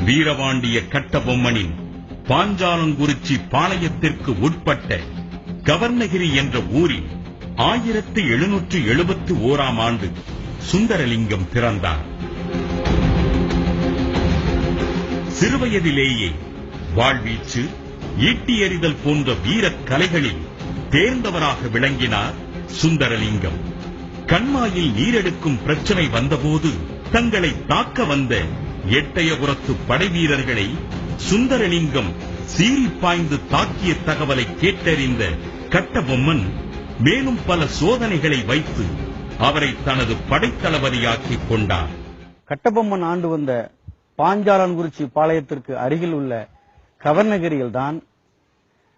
வீரபாண்டிய கட்டபொம்மனின் பாஞ்சாலங்குறிச்சி பாளையத்திற்கு உட்பட்ட கவர்ணகிரி என்ற ஊரில் 1771ஆம் ஆண்டு சுந்தரலிங்கம் பிறந்தார். சிறுவயதிலேயே வாழ்வீச்சு, ஈட்டி எறிதல் போன்ற வீரக் கலைகளில் தேர்ந்தவராக விளங்கினார் சுந்தரலிங்கம். கண்மாயில் நீரெடுக்கும் பிரச்சனை வந்தபோது தங்களை தாக்க வந்த எட்டயபுரத்து படை வீரர்களை சுந்தரலிங்கம் சீறி பாய்ந்து தாக்கிய தகவலை கேட்டறிந்த கட்டபொம்மன் மேலும் பல சோதனைகளை வைத்து அவரை தனது படைத்தளபதியாக்கிக் கொண்டார். கட்டபொம்மன் ஆண்டு வந்த பாஞ்சாலங்குறிச்சி பாளையத்திற்கு அருகில் உள்ள கவர்ணகிரியில்தான்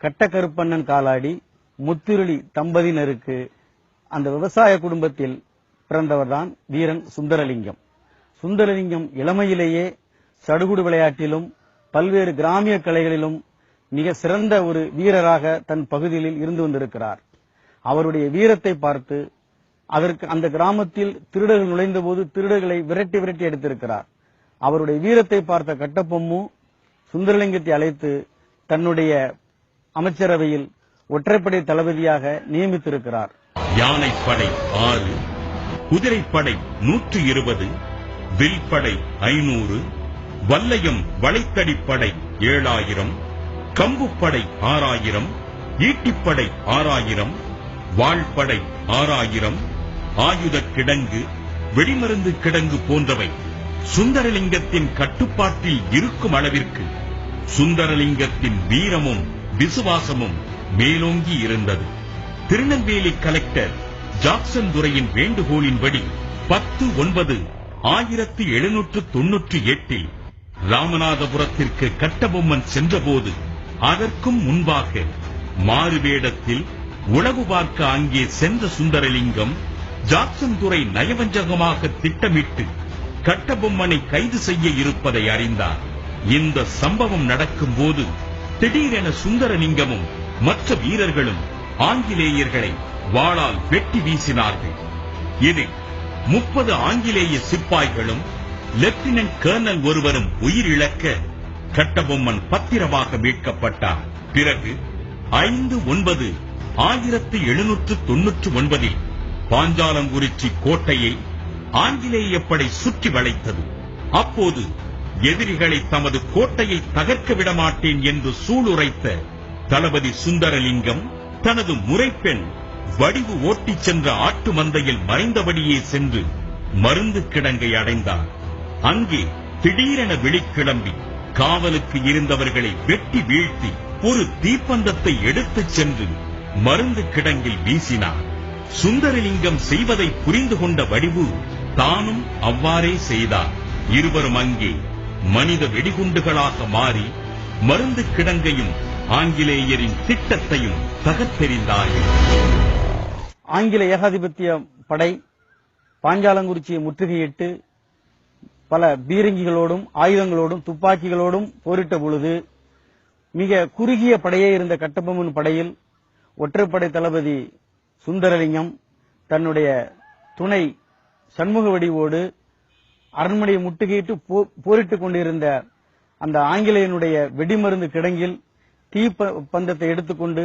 கட்டகருப்பண்ணன் காலாடி முத்துருளி தம்பதியினருக்கு அந்த விவசாய குடும்பத்தில் பிறந்தவர்தான் வீரன் சுந்தரலிங்கம். சுந்தரலிங்கம் இளமையிலேயே சடுகுடு விளையாட்டிலும் பல்வேறு கிராமிய கலைகளிலும் மிக சிறந்த ஒரு வீரராக தன் பகுதியில் இருந்து வந்திருக்கிறார். அவருடைய வீரத்தை பார்த்து அதற்கு அந்த கிராமத்தில் திருடர்கள் நுழைந்த போது திருடர்களை விரட்டி விரட்டி எடுத்திருக்கிறார். அவருடைய வீரத்தை பார்த்த கட்டபொம்மு சுந்தரலிங்கத்தை அழைத்து தன்னுடைய அமைச்சரவையில் ஒற்றைப்படை தளபதியாக நியமித்திருக்கிறார். யானைப்படை 6, குதிரைப்படை 120, வில்படை 500, வல்லையம் வளைத்தடிப்படை 7000, கம்புப்படை 6000, ஈட்டிப்படை 6000, வாழ்படை 6000, ஆயுத கிடங்கு, வெடிமருந்து கிடங்கு போன்றவை சுந்தரலிங்கத்தின் கட்டுப்பாட்டில் இருக்கும் அளவிற்கு சுந்தரலிங்கத்தின் வீரமும் விசுவாசமும் மேலோங்கி இருந்தது. திருநெல்வேலி கலெக்டர் ஜாக்சன் துரையின் வேண்டுகோளின்படி 10/9/1798 ராமநாதபுரத்திற்கு கட்டபொம்மன் சென்றபோது அதற்கும் முன்பாக மாறுவேடத்தில் உளவு பார்க்க அங்கே சென்ற சுந்தரலிங்கம் ஜாக்சன் துரை நயவஞ்சகமாக திட்டமிட்டு கட்டபொம்மனை கைது செய்ய இருப்பதை அறிந்தார். இந்த சம்பவம் நடக்கும் போது திடீரென சுந்தரலிங்கமும் மற்ற வீரர்களும் ஆங்கிலேயர்களை வாளால் வெட்டி வீசினார்கள். இதில் 30 ஆங்கிலேய சிப்பாய்களும் லெப்டினன்ட் கர்னல் ஒருவரும் உயிரிழக்க கட்டபொம்மன் பத்திரமாக மீட்கப்பட்டார். பிறகு 5/9/1799 பாஞ்சாலங்குறிச்சி கோட்டையை ஆங்கிலேய படை சுற்றி வளைத்தது. அப்போது எதிரிகளை தமது கோட்டையை தகர்க்க விடமாட்டேன் என்று சூளுரைத்த தளபதி சுந்தரலிங்கம் தனது முறைப்பெண் வடிவு ஓட்டிச் சென்ற ஆட்டு மந்தையில் மறைந்தபடியே சென்று மருந்து கிடங்கை அடைந்தார். அங்கே திடீரென விழிக்கிளம்பி காவலுக்கு இருந்தவர்களை வெட்டி வீழ்த்தி ஒரு தீப்பந்தத்தை எடுத்துச் சென்று மருந்து கிடங்கில் வீசினார். சுந்தரலிங்கம் செய்வதை புரிந்து கொண்ட வடிவு தானும் அவ்வாறே செய்தார். இருவரும் அங்கே மனித வெடிகுண்டுகளாக மாறி மருந்து கிடங்கையும் ஆங்கிலேயரின் திட்டத்தையும் தகர்த்தெறிந்தார்கள். ஆங்கில ஏகாதிபத்திய படை பாஞ்சாலங்குறிச்சியை முற்றுகையிட்டு பல பீரங்கிகளோடும் ஆயுதங்களோடும் துப்பாக்கிகளோடும் போரிட்ட பொழுது மிக குறுகிய படையே இருந்த கட்டபொம்மன் படையில் ஒற்றைப்படை தளபதி சுந்தரலிங்கம் தன்னுடைய துணை சண்முக வடிவோடு அரண்மனையை முற்றுகையிட்டு போரிட்டுக் கொண்டிருந்த அந்த ஆங்கிலேயனுடைய வெடிமருந்து கிடங்கில் தீப்பந்தத்தை எடுத்துக்கொண்டு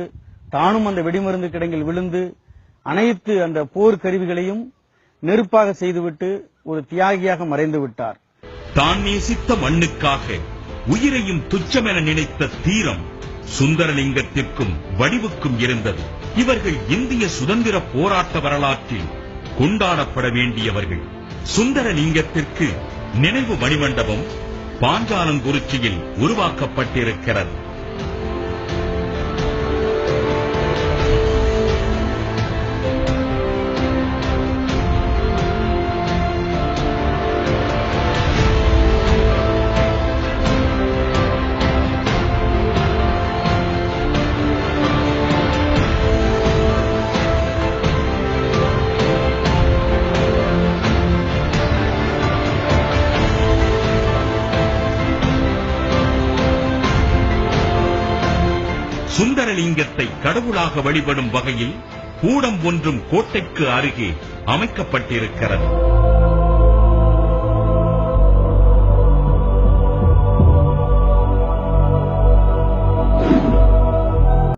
தானும் அந்த வெடிமருந்து கிடங்கில் விழுந்து அனைத்து அந்த போர் கருவிகளையும் நெருப்பாக செய்துவிட்டு ஒரு தியாகியாக மறைந்து விட்டார். தான் நேசித்த மண்ணுக்காக உயிரையும் துச்சமென நினைத்த தீரம் சுந்தரலிங்கத்திற்கும் வடிவுக்கும் இருந்தது. இவர்கள் இந்திய சுதந்திர போராட்ட வரலாற்றில் கொண்டாடப்பட வேண்டியவர்கள். சுந்தரலிங்கத்திற்கு நினைவு மணிமண்டபம் பாஞ்சாலங்குறிச்சியில் உருவாக்கப்பட்டிருக்கிறது. சுந்தரலிங்கத்தை கடவுளாக வழிபடும் வகையில் கூடம் ஒன்றும் கோட்டைக்கு அருகே அமைக்கப்பட்டிருக்கிறது.